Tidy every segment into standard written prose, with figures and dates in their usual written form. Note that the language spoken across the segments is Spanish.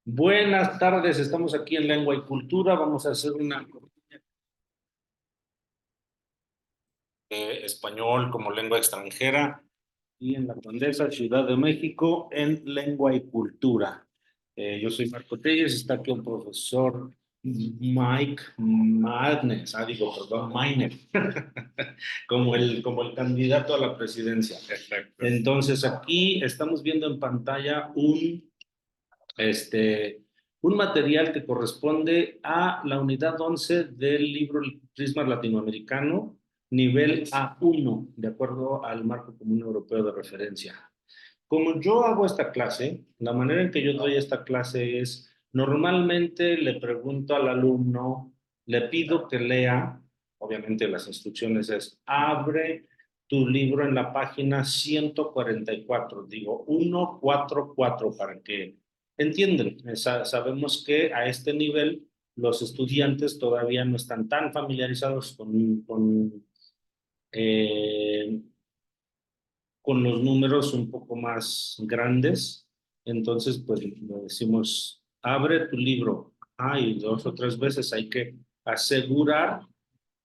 Buenas tardes, estamos aquí en Lengua y Cultura. Vamos a hacer una español como lengua extranjera y en la Condesa, Ciudad de México, en Lengua y Cultura. Yo soy Marco Telles, está aquí un profesor Mike Madness, perdón, Miner, como el candidato a la presidencia. Perfecto. Entonces aquí estamos viendo en pantalla este, un material que corresponde a la unidad 11 del libro Prisma Latinoamericano, nivel A1, de acuerdo al marco común europeo de referencia. Como yo hago esta clase, la manera en que yo doy esta clase es, normalmente le pregunto al alumno, le pido que lea, obviamente las instrucciones es, abre tu libro en la página 144, digo 144 para que entiendan. Sabemos que a este nivel los estudiantes todavía no están tan familiarizados eh, con los números un poco más grandes. Entonces, pues le decimos, abre tu libro. Y 2 o 3 veces hay que asegurar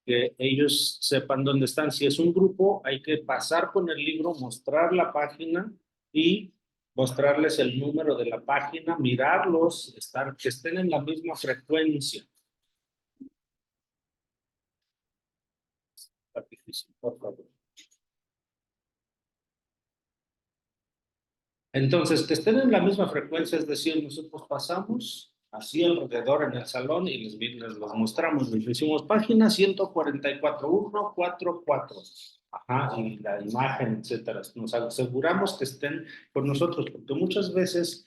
que ellos sepan dónde están. Si es un grupo, hay que pasar con el libro, mostrar la página y mostrarles el número de la página, mirarlos, que estén en la misma frecuencia. Está difícil, por favor. Entonces, que estén en la misma frecuencia, es decir, nosotros pasamos así alrededor en el salón y les los mostramos, les decimos página 144, 144, ajá, y la imagen, etcétera. Nos aseguramos que estén con nosotros, porque muchas veces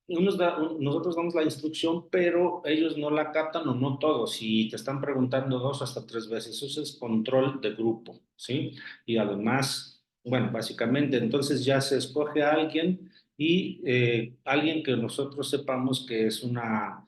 nosotros damos la instrucción, pero ellos no la captan o no todos, y te están preguntando 2 hasta 3 veces. Eso es control de grupo, ¿sí? Y además bueno, básicamente, entonces ya se escoge a alguien y alguien que nosotros sepamos que es una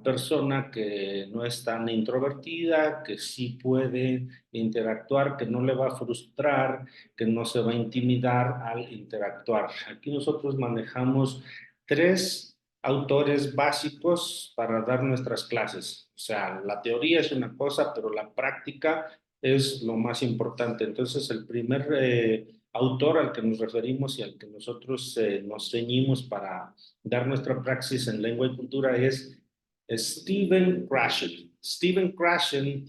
persona que no es tan introvertida, que sí puede interactuar, que no le va a frustrar, que no se va a intimidar al interactuar. Aquí nosotros manejamos 3 autores básicos para dar nuestras clases. O sea, la teoría es una cosa, pero la práctica es lo más importante. Entonces, el primer autor al que nos referimos y al que nosotros nos ceñimos para dar nuestra praxis en lengua y cultura es Stephen Krashen. Stephen Krashen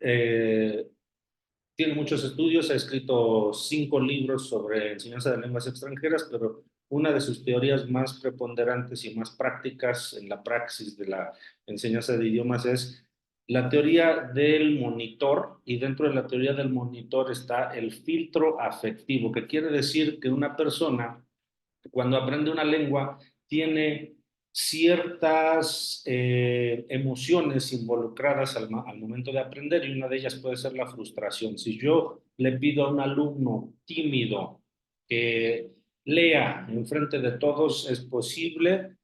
eh, tiene muchos estudios, ha escrito 5 libros sobre enseñanza de lenguas extranjeras, pero una de sus teorías más preponderantes y más prácticas en la praxis de la enseñanza de idiomas es la teoría del monitor, y dentro de la teoría del monitor está el filtro afectivo, que quiere decir que una persona, cuando aprende una lengua, tiene ciertas emociones involucradas al momento de aprender, y una de ellas puede ser la frustración. Si yo le pido a un alumno tímido que lea en frente de todos, es posible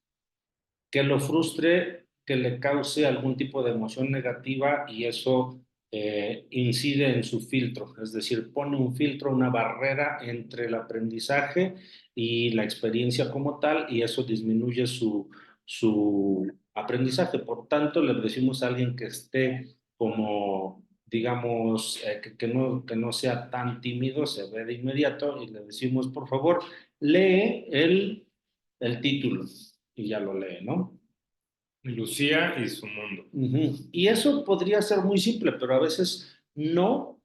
que lo frustre, que le cause algún tipo de emoción negativa, y eso incide en su filtro, es decir, pone un filtro, una barrera entre el aprendizaje y la experiencia como tal, y eso disminuye su aprendizaje. Por tanto, le decimos a alguien que esté como, digamos, que no sea tan tímido, se ve de inmediato, y le decimos, por favor, lee el título, y ya lo lee, ¿no? Lucía y su mundo. Y eso podría ser muy simple, pero a veces no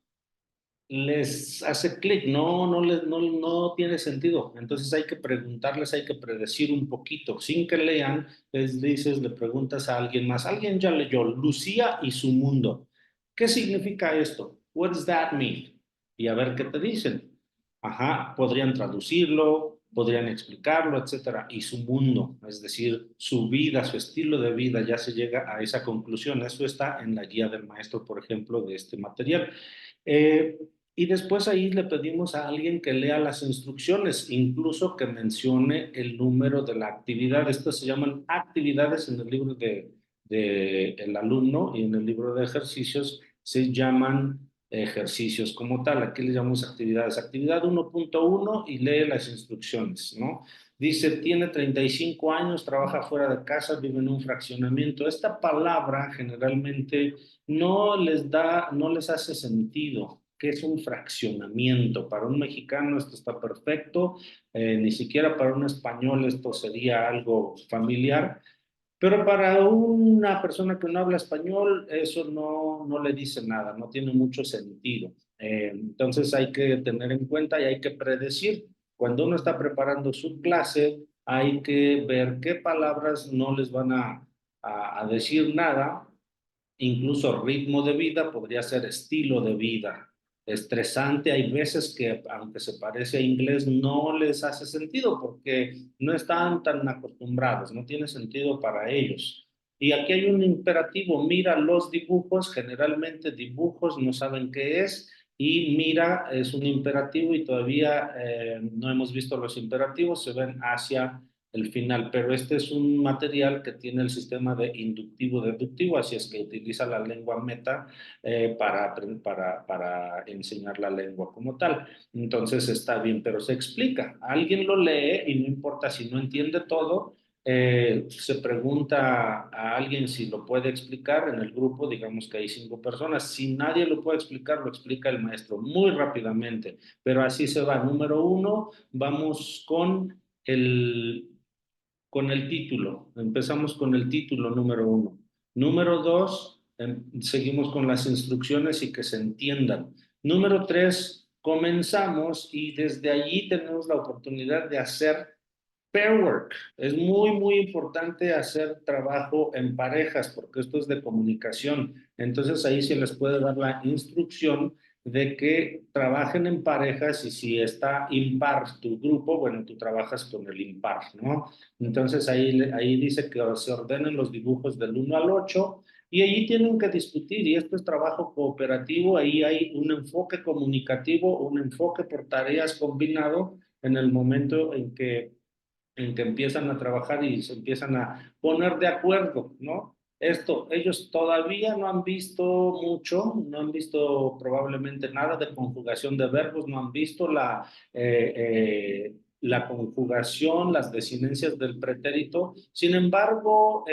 les hace clic, no tiene sentido. Entonces hay que preguntarles, hay que predecir un poquito. Sin que lean, le preguntas a alguien más. Alguien ya leyó Lucía y su mundo. ¿Qué significa esto? What does that mean? Y a ver qué te dicen. Ajá, podrían traducirlo, podrían explicarlo, etcétera. Y su mundo, es decir, su vida, su estilo de vida, ya se llega a esa conclusión. Eso está en la guía del maestro, por ejemplo, de este material. Eh, y después ahí le pedimos a alguien que lea las instrucciones, incluso que mencione el número de la actividad. Estas se llaman actividades en el libro de el alumno, y en el libro de ejercicios se llaman ejercicios como tal. Aquí le llamamos actividades. Actividad 1.1 y lee las instrucciones, ¿no? Dice, tiene 35 años, trabaja fuera de casa, vive en un fraccionamiento. Esta palabra generalmente no les hace sentido. ¿Qué es un fraccionamiento? Para un mexicano esto está perfecto, ni siquiera para un español esto sería algo familiar, pero para una persona que no habla español, eso no le dice nada, no tiene mucho sentido. Entonces hay que tener en cuenta y hay que predecir. Cuando uno está preparando su clase, hay que ver qué palabras no les van a decir nada. Incluso ritmo de vida podría ser estilo de vida. Estresante, hay veces que aunque se parece a inglés, no les hace sentido porque no están tan acostumbrados, no tiene sentido para ellos. Y aquí hay un imperativo, mira los dibujos, generalmente dibujos no saben qué es, y mira es un imperativo y todavía no hemos visto los imperativos, se ven hacia el final, pero este es un material que tiene el sistema de inductivo-deductivo, así es que utiliza la lengua meta para enseñar la lengua como tal. Entonces está bien, pero se explica. Alguien lo lee y no importa si no entiende todo, se pregunta a alguien si lo puede explicar en el grupo, digamos que hay 5 personas. Si nadie lo puede explicar, lo explica el maestro muy rápidamente, pero así se va. Número 1, vamos con el título. Empezamos con el título número 1. Número 2, seguimos con las instrucciones y que se entiendan. Número 3, comenzamos y desde allí tenemos la oportunidad de hacer pair work. Es muy importante hacer trabajo en parejas porque esto es de comunicación. Entonces ahí se les puede dar la instrucción de que trabajen en parejas y si está impar tu grupo, bueno, tú trabajas con el impar, ¿no? Entonces ahí dice que se ordenen los dibujos del 1 al 8 y allí tienen que discutir y esto es trabajo cooperativo, ahí hay un enfoque comunicativo, un enfoque por tareas combinado en el momento en que empiezan a trabajar y se empiezan a poner de acuerdo, ¿no? Esto, ellos todavía no han visto mucho, no han visto probablemente nada de conjugación de verbos, no han visto la conjugación, las desinencias del pretérito. Sin embargo,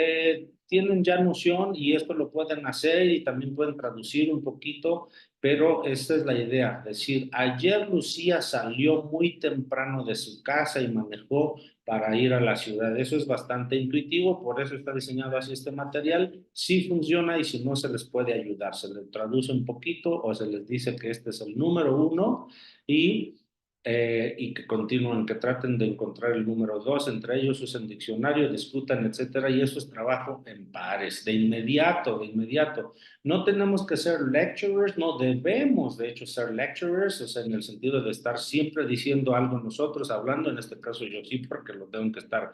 tienen ya noción y esto lo pueden hacer y también pueden traducir un poquito, pero esta es la idea, decir, ayer Lucía salió muy temprano de su casa y manejó para ir a la ciudad. Eso es bastante intuitivo, por eso está diseñado así este material. Sí funciona y si no se les puede ayudar, se les traduce un poquito o se les dice que este es el número 1 y que continúen, que traten de encontrar el número 2 entre ellos, usen diccionario, discutan, etcétera, y eso es trabajo en pares, de inmediato, de inmediato. No tenemos que ser lecturers, no debemos de hecho ser lecturers, o sea, en el sentido de estar siempre diciendo algo nosotros, hablando, en este caso yo sí, porque lo tengo que estar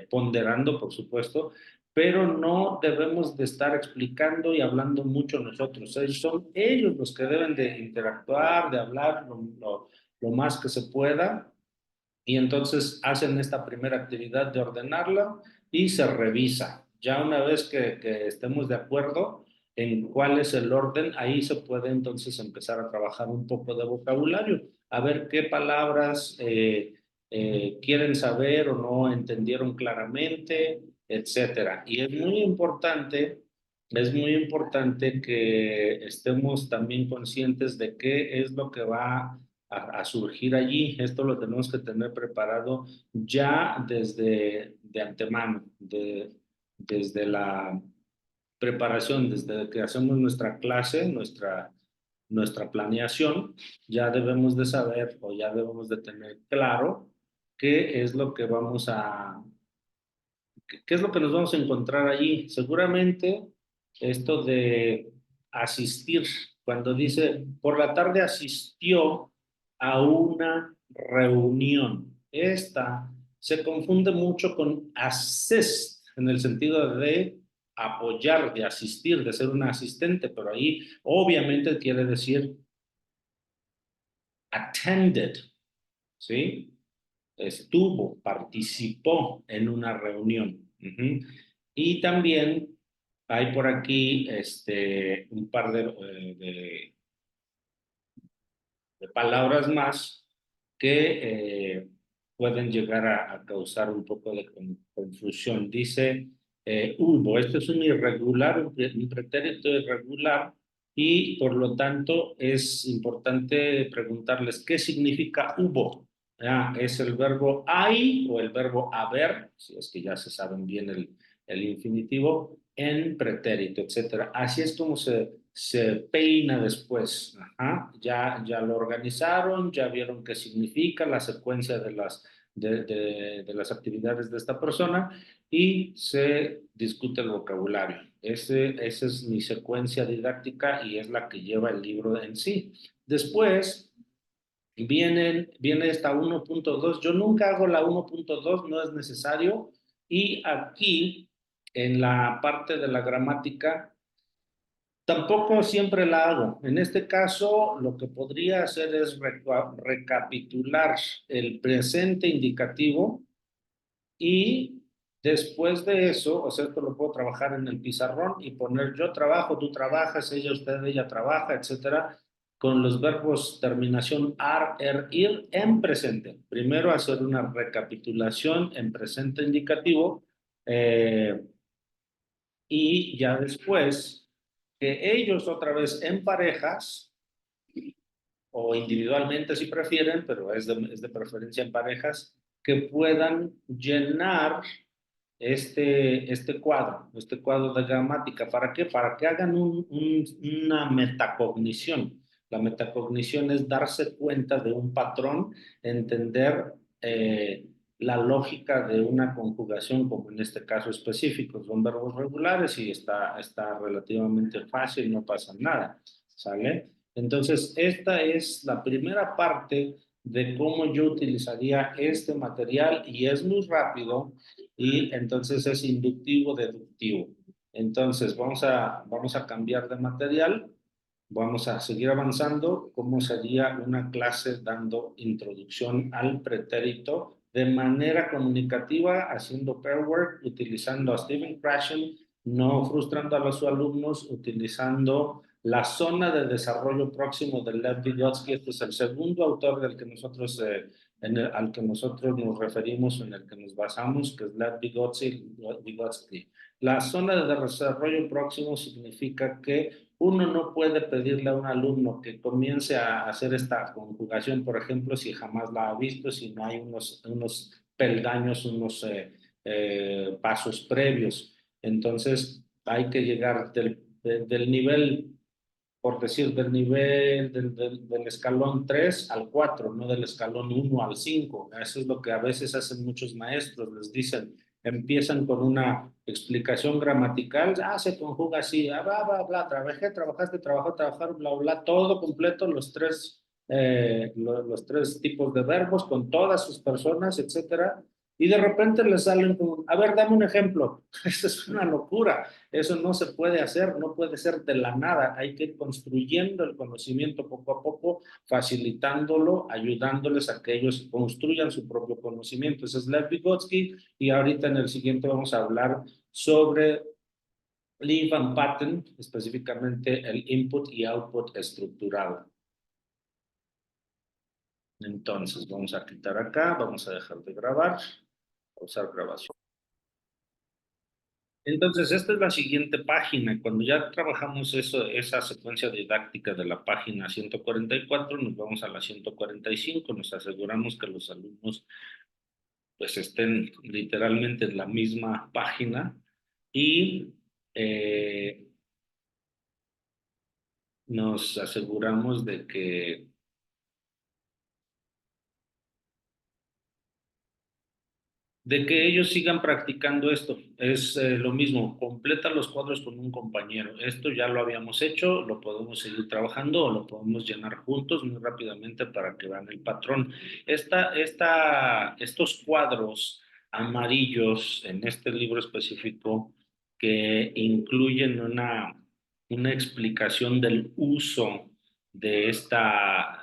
ponderando, por supuesto, pero no debemos de estar explicando y hablando mucho nosotros. Son ellos los que deben de interactuar, de hablar lo más que se pueda, y entonces hacen esta primera actividad de ordenarla y se revisa. Ya una vez que estemos de acuerdo en cuál es el orden, ahí se puede entonces empezar a trabajar un poco de vocabulario, a ver qué palabras quieren saber o no entendieron claramente, etcétera. Y es muy importante que estemos también conscientes de qué es lo que va a surgir allí. Esto lo tenemos que tener preparado ya desde de antemano, desde la preparación, desde que hacemos nuestra clase, nuestra planeación, ya debemos de saber o ya debemos de tener claro qué es lo que qué es lo que nos vamos a encontrar allí. Seguramente esto de asistir, cuando dice, por la tarde asistió a una reunión. Esta se confunde mucho con assist, en el sentido de apoyar, de asistir, de ser un asistente, pero ahí obviamente quiere decir attended, ¿sí? Estuvo, participó en una reunión. Y también hay por aquí un par de palabras más que pueden llegar a causar un poco de confusión. Dice hubo, esto es un irregular, un pretérito irregular, y por lo tanto es importante preguntarles qué significa hubo. ¿Es el verbo hay o el verbo haber? Si es que ya se saben bien el infinitivo, en pretérito, etcétera. Así es como se peina después. Ajá. Ya lo organizaron, ya vieron qué significa la secuencia de las actividades de esta persona y se discute el vocabulario. Esa es mi secuencia didáctica y es la que lleva el libro en sí. Después viene esta 1.2. Yo nunca hago la 1.2, no es necesario. Y aquí, en la parte de la gramática, tampoco siempre la hago. En este caso, lo que podría hacer es recapitular el presente indicativo y después de eso, o sea, esto lo puedo trabajar en el pizarrón y poner yo trabajo, tú trabajas, ella, usted, ella trabaja, etcétera, con los verbos terminación ar, er, ir en presente. Primero hacer una recapitulación en presente indicativo eh, y ya después que ellos otra vez en parejas o individualmente si prefieren, pero es de preferencia en parejas, que puedan llenar este cuadro de gramática. ¿Para qué? Para que hagan una metacognición. La metacognición es darse cuenta de un patrón, entender la lógica de una conjugación, como en este caso específico. Son verbos regulares y está relativamente fácil, no pasa nada. ¿Sale? Entonces, esta es la primera parte de cómo yo utilizaría este material y es muy rápido y entonces es inductivo deductivo. Entonces vamos a cambiar de material, vamos a seguir avanzando, cómo sería una clase dando introducción al pretérito de manera comunicativa, haciendo pair work, utilizando a Stephen Krashen, no frustrando a los alumnos, utilizando la zona de desarrollo próximo de Lev Vygotsky. Este es el segundo autor del que nosotros al que nosotros nos referimos, en el que nos basamos, que es Lev Vygotsky. La zona de desarrollo próximo significa que uno no puede pedirle a un alumno que comience a hacer esta conjugación, por ejemplo, si jamás la ha visto, si no hay unos peldaños, unos pasos previos. Entonces, hay que llegar del nivel, por decir, del escalón 3 al 4, no del escalón 1 al 5. Eso es lo que a veces hacen muchos maestros, les dicen, empiezan con una explicación gramatical, se conjuga así, bla, bla, bla, trabajé, trabajaste, trabajó, trabajar, bla, bla, todo completo, los tres tipos de verbos con todas sus personas, etcétera. Y de repente les salen como, a ver, dame un ejemplo. Eso es una locura. Eso no se puede hacer, no puede ser de la nada. Hay que ir construyendo el conocimiento poco a poco, facilitándolo, ayudándoles a que ellos construyan su propio conocimiento. Ese es Lev Vygotsky y ahorita en el siguiente vamos a hablar sobre Leaf and Pattern, específicamente el input y output estructurado. Entonces vamos a quitar acá, vamos a dejar de grabar, pausar grabación. Entonces, esta es la siguiente página. Cuando ya trabajamos esa secuencia didáctica de la página 144, nos vamos a la 145, nos aseguramos que los alumnos pues estén literalmente en la misma página y nos aseguramos de que ellos sigan practicando esto. Es lo mismo, completa los cuadros con un compañero. Esto ya lo habíamos hecho, lo podemos seguir trabajando o lo podemos llenar juntos muy rápidamente para que vean el patrón. Estos cuadros amarillos en este libro específico que incluyen una explicación del uso de estas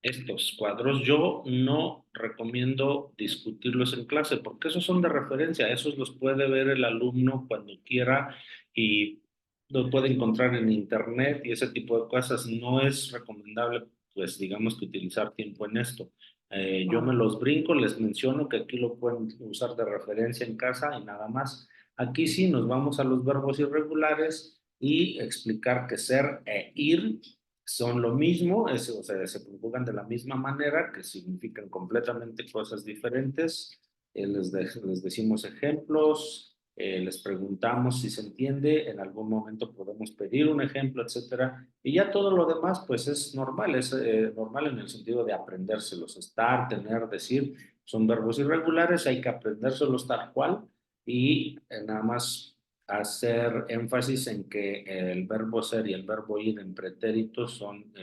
estos cuadros, yo no recomiendo discutirlos en clase porque esos son de referencia, esos los puede ver el alumno cuando quiera y lo puede encontrar en internet y ese tipo de cosas. No es recomendable, pues digamos que utilizar tiempo en esto. Yo me los brinco, les menciono que aquí lo pueden usar de referencia en casa y nada más. Aquí sí nos vamos a los verbos irregulares y explicar que ser e ir son lo mismo, o sea, se conjugan de la misma manera, que significan completamente cosas diferentes. Les decimos ejemplos, les preguntamos si se entiende, en algún momento podemos pedir un ejemplo, etcétera. Y ya todo lo demás, pues es normal en el sentido de aprendérselos, estar, tener, decir, son verbos irregulares, hay que aprendérselos tal cual y nada más hacer énfasis en que el verbo ser y el verbo ir en pretéritos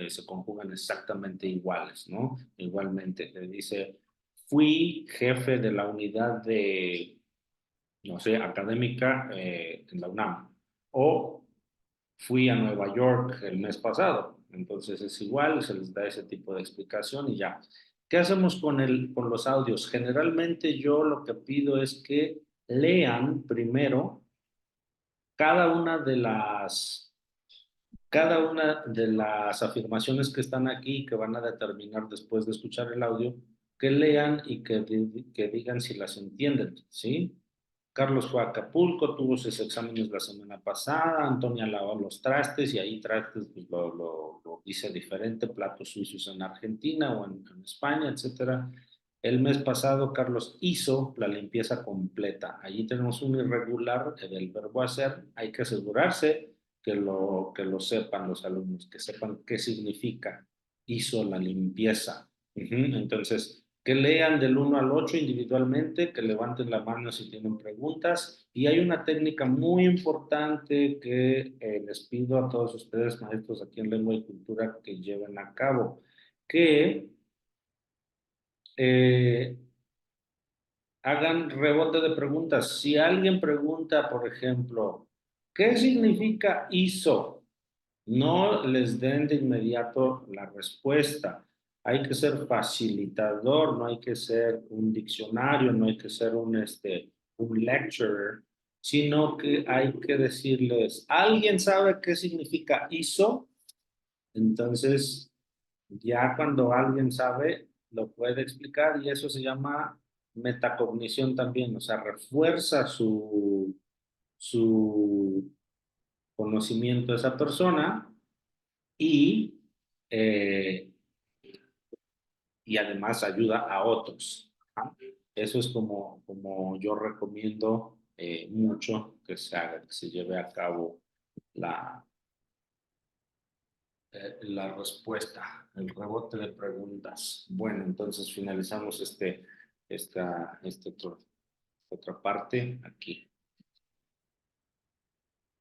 se conjugan exactamente iguales, ¿no? Igualmente, dice, fui jefe de la unidad de no sé, académica en la UNAM. O fui a Nueva York el mes pasado. Entonces es igual, se les da ese tipo de explicación y ya. ¿Qué hacemos con los audios? Generalmente yo lo que pido es que lean primero cada una de las, cada una de las afirmaciones que están aquí, que van a determinar después de escuchar el audio, que lean y que digan si las entienden, ¿sí? Carlos fue a Acapulco, tuvo sus exámenes la semana pasada, Antonia lavó los trastes y ahí trastes pues, lo dice diferente, platos suizos en Argentina o en España, etcétera. El mes pasado Carlos hizo la limpieza completa. Allí tenemos un irregular del verbo hacer. Hay que asegurarse que lo sepan los alumnos, que sepan qué significa hizo la limpieza. Entonces, que lean del 1 al 8 individualmente, que levanten la mano si tienen preguntas. Y hay una técnica muy importante que les pido a todos ustedes, maestros aquí en Lengua y Cultura, que lleven a cabo, que eh, hagan rebote de preguntas. Si alguien pregunta, por ejemplo, ¿qué significa ISO? No les den de inmediato la respuesta. Hay que ser facilitador, no hay que ser un diccionario, no hay que ser un lecturer, sino que hay que decirles, ¿alguien sabe qué significa ISO? Entonces, ya cuando alguien sabe, lo puede explicar y eso se llama metacognición también, o sea, refuerza su conocimiento de esa persona y, eh, y además ayuda a otros. ¿No? Eso es como yo recomiendo mucho que se haga, que se lleve a cabo la, la respuesta, el rebote de preguntas. Bueno, entonces finalizamos esta otra parte aquí.